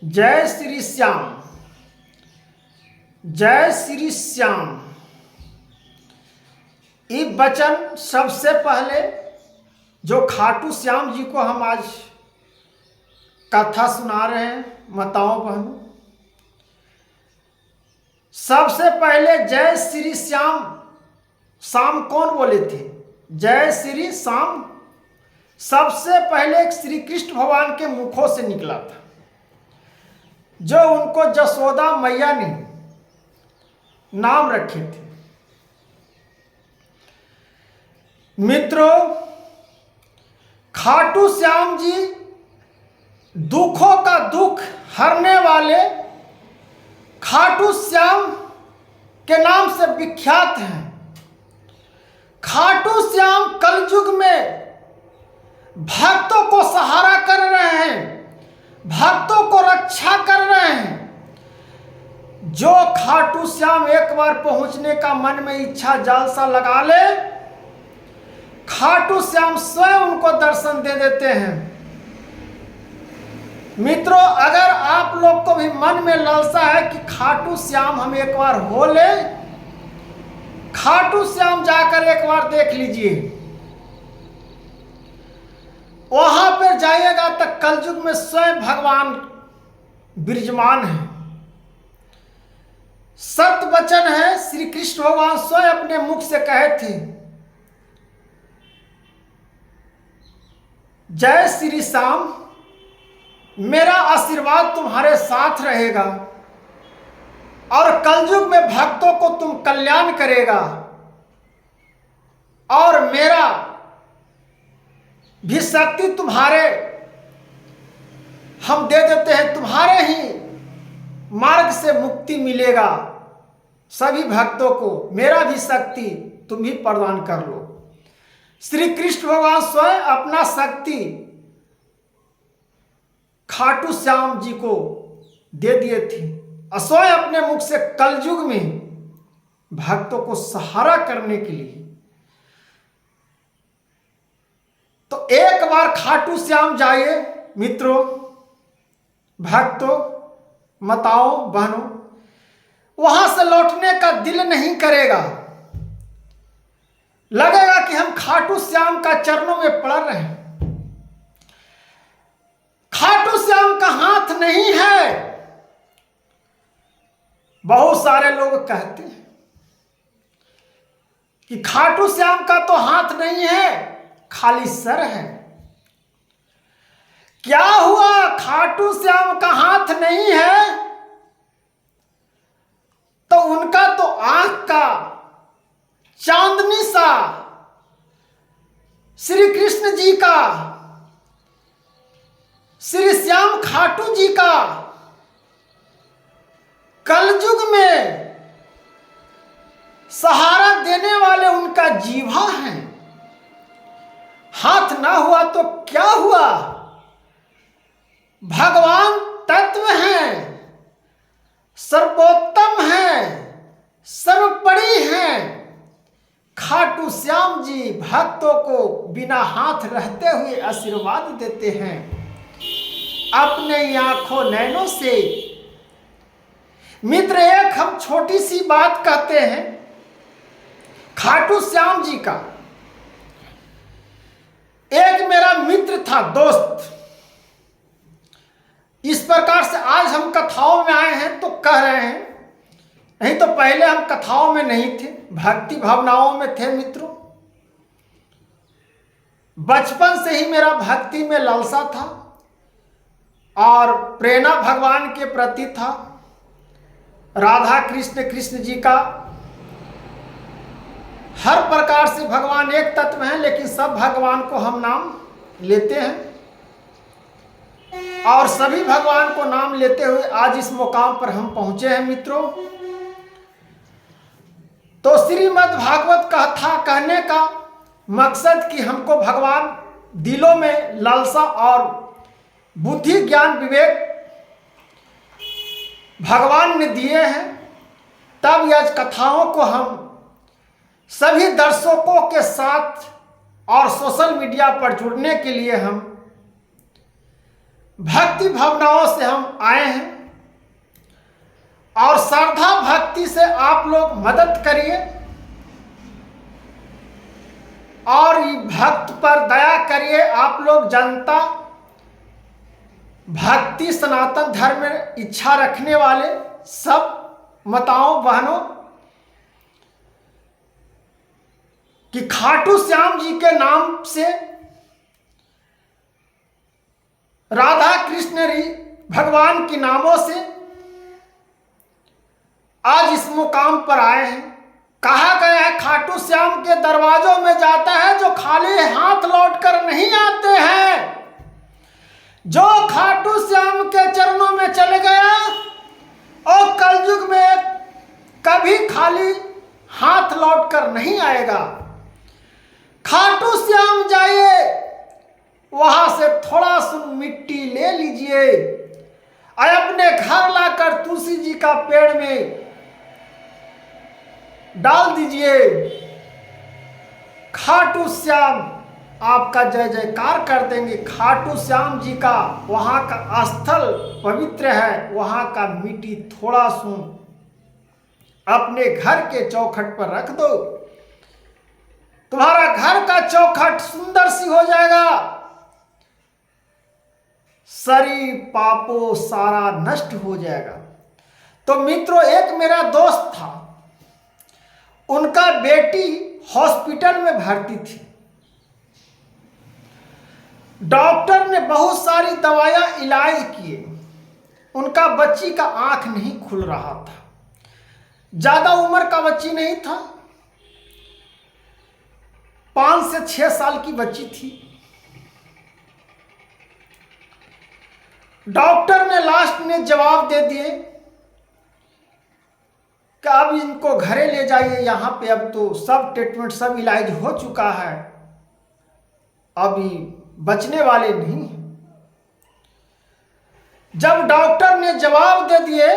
जय श्री श्याम, जय श्री श्याम। ये वचन सबसे पहले जो खाटू श्याम जी को हम आज कथा सुना रहे हैं माताओं बहनों, सबसे पहले जय श्री श्याम शाम कौन बोले थे? जय श्री श्याम सबसे पहले श्री कृष्ण भगवान के मुखों से निकला था, जो उनको जसोदा मैया ने नाम रखे थे। मित्रों, खाटू श्याम जी दुखों का दुख हरने वाले खाटू श्याम के नाम से विख्यात हैं। खाटू श्याम कलयुग में भक्तों को सहारा कर रहे हैं, भक्तों को रक्षा कर रहे हैं। जो खाटू श्याम एक बार पहुंचने का मन में इच्छा जालसा लगा ले, खाटू श्याम स्वयं उनको दर्शन दे देते हैं। मित्रों, अगर आप लोग को भी मन में लालसा है कि खाटू श्याम हम एक बार हो ले, खाटू श्याम जाकर एक बार देख लीजिए। वहां पर जाइएगा तो कलयुग में स्वयं भगवान विराजमान है। सत्य वचन है, श्री कृष्ण भगवान स्वयं अपने मुख से कहे थे, जय श्री श्याम, मेरा आशीर्वाद तुम्हारे साथ रहेगा और कलयुग में भक्तों को तुम कल्याण करेगा और मेरा भी शक्ति तुम्हारे हम दे देते हैं, तुम्हारे ही मार्ग से मुक्ति मिलेगा। सभी भक्तों को मेरा भी शक्ति तुम ही प्रदान कर लो। श्री कृष्ण भगवान स्वयं अपना शक्ति खाटू श्याम जी को दे दिए थे, स्वयं अपने मुख से कलयुग में भक्तों को सहारा करने के लिए। तो एक बार खाटू श्याम जाइए मित्रों, भक्तों, माताओं, बहनों, वहां से लौटने का दिल नहीं करेगा। लगेगा कि हम खाटू श्याम का चरणों में पड़ रहे हैं। खाटू श्याम का हाथ नहीं है। बहुत सारे लोग कहते हैं कि खाटू श्याम का तो हाथ नहीं है, खाली सर है। क्या हुआ? खाटू श्याम का हाथ नहीं है तो उनका तो आंख का चांदनी सा श्री कृष्ण जी का, श्री श्याम खाटू जी का कलयुग में सहारा देने वाले उनका जीवा है। हाथ ना हुआ तो क्या हुआ? भगवान तत्व हैं, सर्वोत्तम हैं, सर्वोपरि हैं। खाटू श्याम जी भक्तों को बिना हाथ रहते हुए आशीर्वाद देते हैं अपने आंखों नैनों से। मित्र, एक हम छोटी सी बात कहते हैं खाटू श्याम जी का। एक मेरा मित्र था, दोस्त। इस प्रकार से आज हम कथाओं में आए हैं तो कह रहे हैं, नहीं तो पहले हम कथाओं में नहीं थे, भक्ति भावनाओं में थे। मित्रों, बचपन से ही मेरा भक्ति में लालसा था और प्रेरणा भगवान के प्रति था। राधा कृष्ण, कृष्ण जी का हर प्रकार से भगवान एक तत्व हैं, लेकिन सब भगवान को हम नाम लेते हैं और सभी भगवान को नाम लेते हुए आज इस मुकाम पर हम पहुंचे हैं। मित्रों, तो श्रीमद् भागवत कथा कहने का मकसद कि हमको भगवान दिलों में लालसा और बुद्धि, ज्ञान, विवेक भगवान ने दिए हैं, तब यह कथाओं को हम सभी दर्शकों के साथ और सोशल मीडिया पर जुड़ने के लिए हम भक्ति भावनाओं से हम आए हैं और श्रद्धा भक्ति से आप लोग मदद करिए और भक्त पर दया करिए। आप लोग जनता, भक्ति सनातन धर्म में इच्छा रखने वाले सब माताओं बहनों कि खाटू श्याम जी के नाम से, राधा कृष्ण भगवान के नामों से आज इस मुकाम पर आए हैं। कहा गया है खाटू श्याम के दरवाजों में जाता है जो खाली हाथ लौट कर नहीं आते हैं। जो खाटू श्याम के चरणों में चले गया और कलयुग में कभी खाली हाथ लौट कर नहीं आएगा। खाटू श्याम जाइए, वहां से थोड़ा सुन मिट्टी ले लीजिए और अपने घर लाकर तुलसी जी का पेड़ में डाल दीजिए। खाटू श्याम आपका जय जयकार कर देंगे। खाटू श्याम जी का वहां का स्थल पवित्र है, वहां का मिट्टी थोड़ा सुन अपने घर के चौखट पर रख दो, तुम्हारा घर का चौखट सुंदर सी हो जाएगा। सारी पापों सारा नष्ट हो जाएगा। तो मित्रों, एक मेरा दोस्त था, उनका बेटी हॉस्पिटल में भर्ती थी। डॉक्टर ने बहुत सारी दवाइयां इलाज किए, उनका बच्ची का आंख नहीं खुल रहा था। ज्यादा उम्र का बच्ची नहीं था, 5 से 6 साल की बच्ची थी। डॉक्टर ने लास्ट में जवाब दे दिए कि अब इनको घरे ले जाइए, यहाँ पे अब तो सब ट्रीटमेंट सब इलाज हो चुका है, अभी बचने वाले नहीं। जब डॉक्टर ने जवाब दे दिए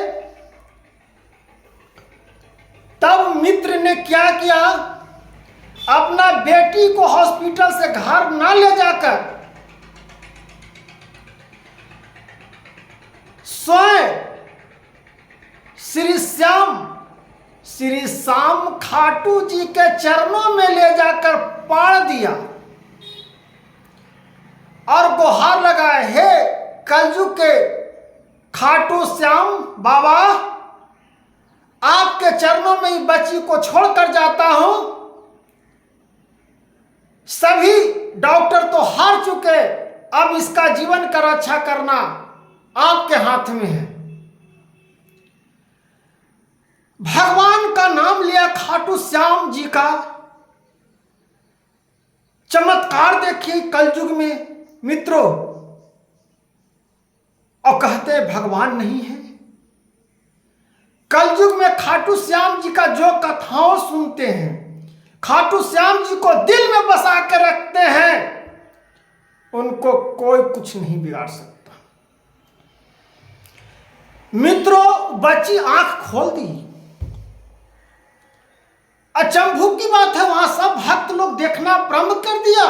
तब मित्र ने क्या किया, अपना बेटी को हॉस्पिटल से घर ना ले जाकर स्वयं श्री श्याम खाटू जी के चरणों में ले जाकर पाड़ दिया और गुहार लगाए, हे कलयुग के खाटू श्याम बाबा, आपके चरणों में ही बच्ची को छोड़कर जाता हूं। सभी डॉक्टर तो हार चुके, अब इसका जीवन का रक्षा करना आपके हाथ में है। भगवान का नाम लिया, खाटू श्याम जी का चमत्कार देखिए कलयुग में मित्रों, और कहते भगवान नहीं है। कलयुग में खाटू श्याम जी का जो कथाओं सुनते हैं, खाटू श्याम जी को दिल में बसा के रखते हैं, उनको कोई कुछ नहीं बिगाड़ सकता। मित्रों, बच्ची आंख खोल दी, अचंभू की बात है, वहां सब भक्त लोग देखना प्रारंभ कर दिया,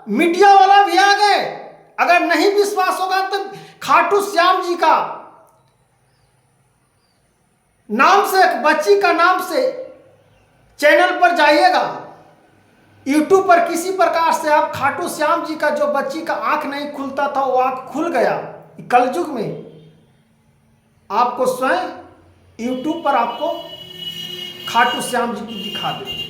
मीडिया वाला भी आ गए। अगर नहीं विश्वास होगा तो खाटू श्याम जी का नाम से, एक बच्ची का नाम से चैनल पर जाइएगा, यूट्यूब पर किसी प्रकार से आप खाटू श्याम जी का जो बच्ची का आंख नहीं खुलता था वो आंख खुल गया। कलयुग में आपको स्वयं यूट्यूब पर आपको खाटू श्याम जी को दिखा देंगे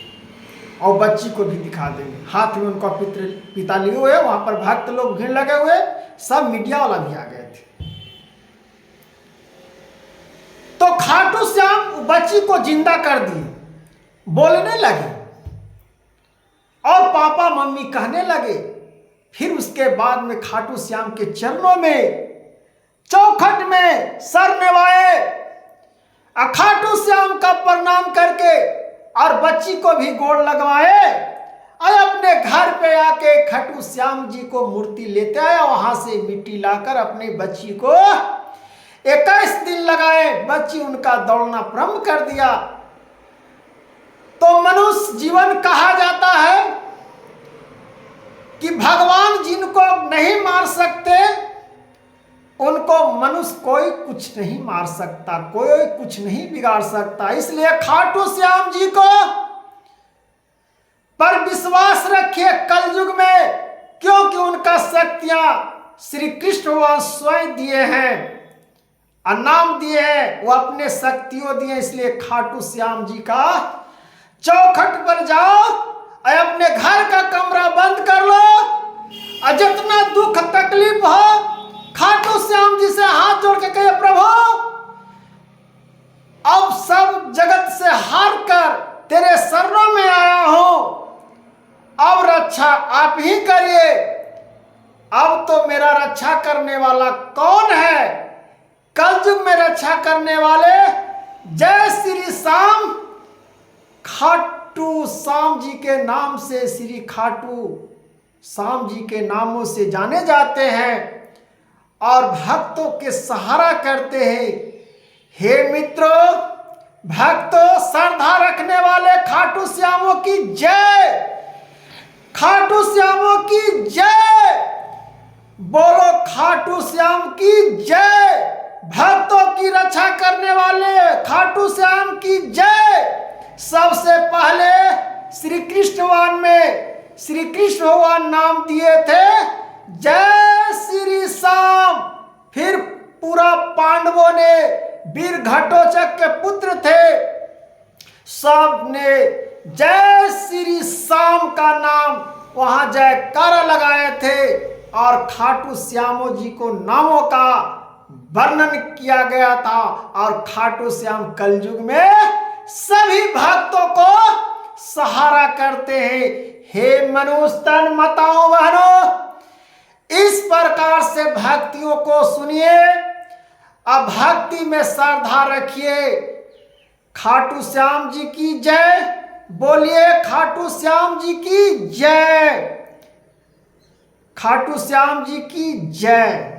और बच्ची को भी दिखा देंगे, हाथ में उनका पिता लिए हुए, वहां पर भक्त लोग भीड़ लगे हुए, सब मीडिया वाला भी आ गए थे। तो खाटू श्याम बच्ची को जिंदा कर दिए, बोलने लगे और पापा मम्मी कहने लगे। फिर उसके बाद में खाटू श्याम के चरणों में चौखट में सर नवाए, खाटू श्याम का प्रणाम करके और बच्ची को भी गोड़ लगवाए और अपने घर पे आके खाटू श्याम जी को मूर्ति लेते आए, वहां से मिट्टी लाकर अपनी बच्ची को 21 दिन लगाए, बच्ची उनका दौड़ना प्रारंभ कर दिया। तो मनुष्य जीवन कहा जाता है कि भगवान जिनको नहीं मार सकते उनको मनुष्य कोई कुछ नहीं मार सकता, कोई कुछ नहीं बिगाड़ सकता। इसलिए खाटू श्याम जी को पर विश्वास रखिए कलयुग में, क्योंकि उनका शक्तियां श्री कृष्ण भगवान स्वयं दिए हैं और नाम दिए हैं, वो अपने शक्तियों दिए। इसलिए खाटू श्याम जी का चौखट पर जाओ और अपने घर का कमरा बंद कर लो और जितना दुख तकलीफ हो खाटू श्याम जी से हाथ जोड़ के कहे, प्रभु अब सब जगत से हार कर तेरे शरणों में आया हूं, अब रक्षा आप ही करिए। अब तो मेरा रक्षा करने वाला कौन है? कलयुग में रक्षा करने वाले जय श्री श्याम, खाटू श्याम जी के नाम से, श्री खाटू श्याम जी के नामों से जाने जाते हैं और भक्तों के सहारा करते हैं। हे मित्रों, भक्तों, श्रद्धा रखने वाले खाटू श्यामों की जय, खाटू श्यामों की जय, बोलो खाटू श्याम की जय। भक्तों की रक्षा करने वाले खाटू श्याम की जय। सबसे पहले श्री कृष्ण भगवान में श्री कृष्ण भगवान नाम दिए थे जय श्री श्याम। फिर पूरा पांडवों ने, वीर घटोत्कच के पुत्र थे, सब ने जय श्री श्याम का नाम वहां जयकारा लगाए थे और खाटू श्यामो जी को नामों का वर्णन किया गया था। और खाटू श्याम कलयुग में सभी भक्तों को सहारा करते हैं। हे मनुष्य तन माताओं बहनों, इस प्रकार से भक्तियों को सुनिए, अब भक्ति में श्रद्धा रखिए। खाटू श्याम जी की जय, बोलिए खाटू श्याम जी की जय, खाटू श्याम जी की जय।